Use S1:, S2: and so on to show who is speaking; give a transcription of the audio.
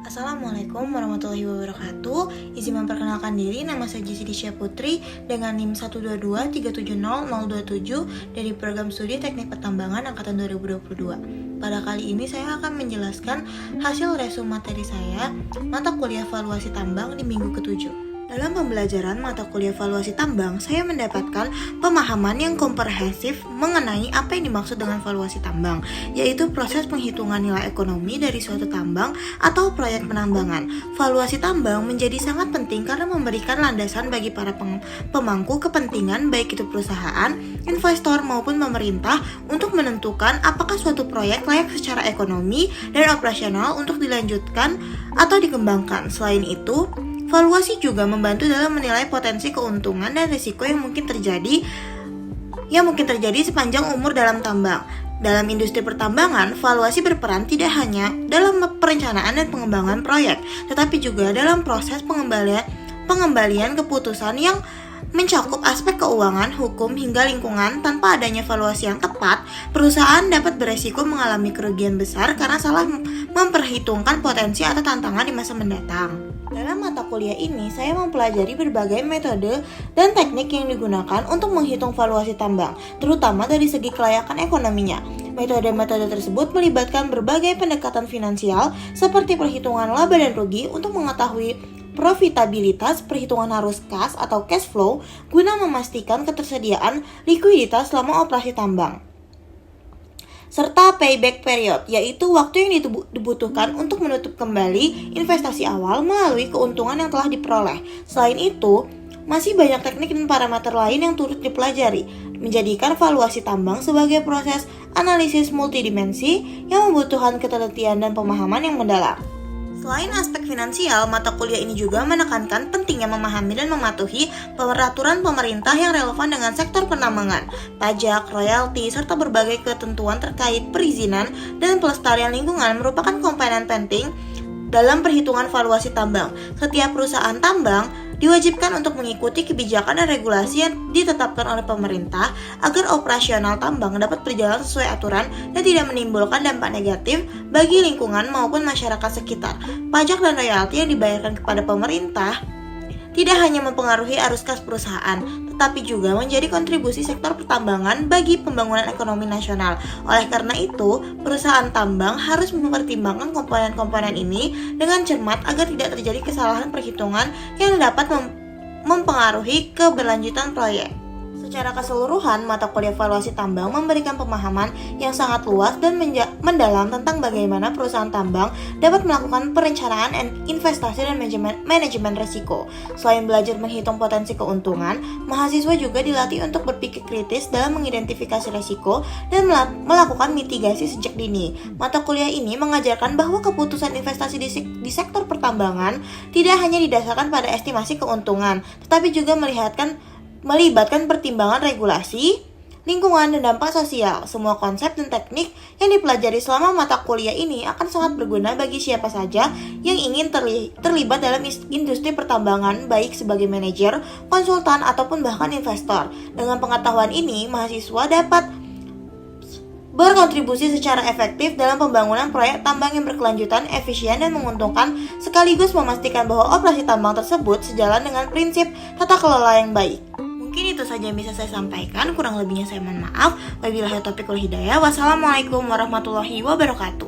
S1: Assalamualaikum warahmatullahi wabarakatuh. Izin memperkenalkan diri, nama saya Jessica Putri dengan NIM 122370027 dari Program Studi Teknik Pertambangan Angkatan 2022. Pada kali ini saya akan menjelaskan hasil resume materi saya, mata kuliah valuasi tambang di minggu ke-7. Dalam pembelajaran mata kuliah valuasi tambang, saya mendapatkan pemahaman yang komprehensif mengenai apa yang dimaksud dengan valuasi tambang, yaitu proses penghitungan nilai ekonomi dari suatu tambang atau proyek penambangan. Valuasi tambang menjadi sangat penting karena memberikan landasan bagi para pemangku kepentingan, baik itu perusahaan, investor maupun pemerintah, untuk menentukan apakah suatu proyek layak secara ekonomi dan operasional untuk dilanjutkan atau dikembangkan. Selain itu, valuasi juga membantu dalam menilai potensi keuntungan dan risiko yang mungkin terjadi sepanjang umur dalam tambang. Dalam industri pertambangan, valuasi berperan tidak hanya dalam perencanaan dan pengembangan proyek, tetapi juga dalam proses pengembalian keputusan yang mencakup aspek keuangan, hukum, hingga lingkungan. Tanpa adanya valuasi yang tepat, perusahaan dapat beresiko mengalami kerugian besar karena salah memperhitungkan potensi atau tantangan di masa mendatang. Dalam mata kuliah ini, saya mempelajari berbagai metode dan teknik yang digunakan untuk menghitung valuasi tambang, terutama dari segi kelayakan ekonominya. Metode-metode tersebut melibatkan berbagai pendekatan finansial seperti perhitungan laba dan rugi untuk mengetahui profitabilitas, perhitungan arus kas atau cash flow guna memastikan ketersediaan likuiditas selama operasi tambang, serta payback period, yaitu waktu yang dibutuhkan untuk menutup kembali investasi awal melalui keuntungan yang telah diperoleh. Selain itu, masih banyak teknik dan parameter lain yang turut dipelajari, menjadikan valuasi tambang sebagai proses analisis multidimensi yang membutuhkan ketelitian dan pemahaman yang mendalam. Selain aspek finansial, mata kuliah ini juga menekankan pentingnya memahami dan mematuhi peraturan pemerintah yang relevan dengan sektor penambangan, pajak, royalti, serta berbagai ketentuan terkait perizinan dan pelestarian lingkungan merupakan komponen penting dalam perhitungan valuasi tambang. Setiap perusahaan tambang diwajibkan untuk mengikuti kebijakan dan regulasi yang ditetapkan oleh pemerintah agar operasional tambang dapat berjalan sesuai aturan dan tidak menimbulkan dampak negatif bagi lingkungan maupun masyarakat sekitar. Pajak dan royalti yang dibayarkan kepada pemerintah tidak hanya mempengaruhi arus kas perusahaan, tetapi juga menjadi kontribusi sektor pertambangan bagi pembangunan ekonomi nasional. Oleh karena itu, perusahaan tambang harus mempertimbangkan komponen-komponen ini dengan cermat agar tidak terjadi kesalahan perhitungan yang dapat mempengaruhi keberlanjutan proyek. Secara keseluruhan, mata kuliah valuasi tambang memberikan pemahaman yang sangat luas dan mendalam tentang bagaimana perusahaan tambang dapat melakukan perencanaan investasi dan manajemen risiko. Selain belajar menghitung potensi keuntungan, mahasiswa juga dilatih untuk berpikir kritis dalam mengidentifikasi risiko dan melakukan mitigasi sejak dini. Mata kuliah ini mengajarkan bahwa keputusan investasi di sektor pertambangan tidak hanya didasarkan pada estimasi keuntungan, tetapi juga melibatkan pertimbangan regulasi, lingkungan, dan dampak sosial. Semua konsep dan teknik yang dipelajari selama mata kuliah ini akan sangat berguna bagi siapa saja yang ingin terlibat dalam industri pertambangan, baik sebagai manajer, konsultan, ataupun bahkan investor. Dengan pengetahuan ini, mahasiswa dapat berkontribusi secara efektif dalam pembangunan proyek tambang yang berkelanjutan, efisien, dan menguntungkan, sekaligus memastikan bahwa operasi tambang tersebut sejalan dengan prinsip tata kelola yang baik. Mungkin itu saja yang bisa saya sampaikan, kurang lebihnya saya mohon maaf. Wabillahi taufiq wal hidayah. Wassalamualaikum warahmatullahi wabarakatuh.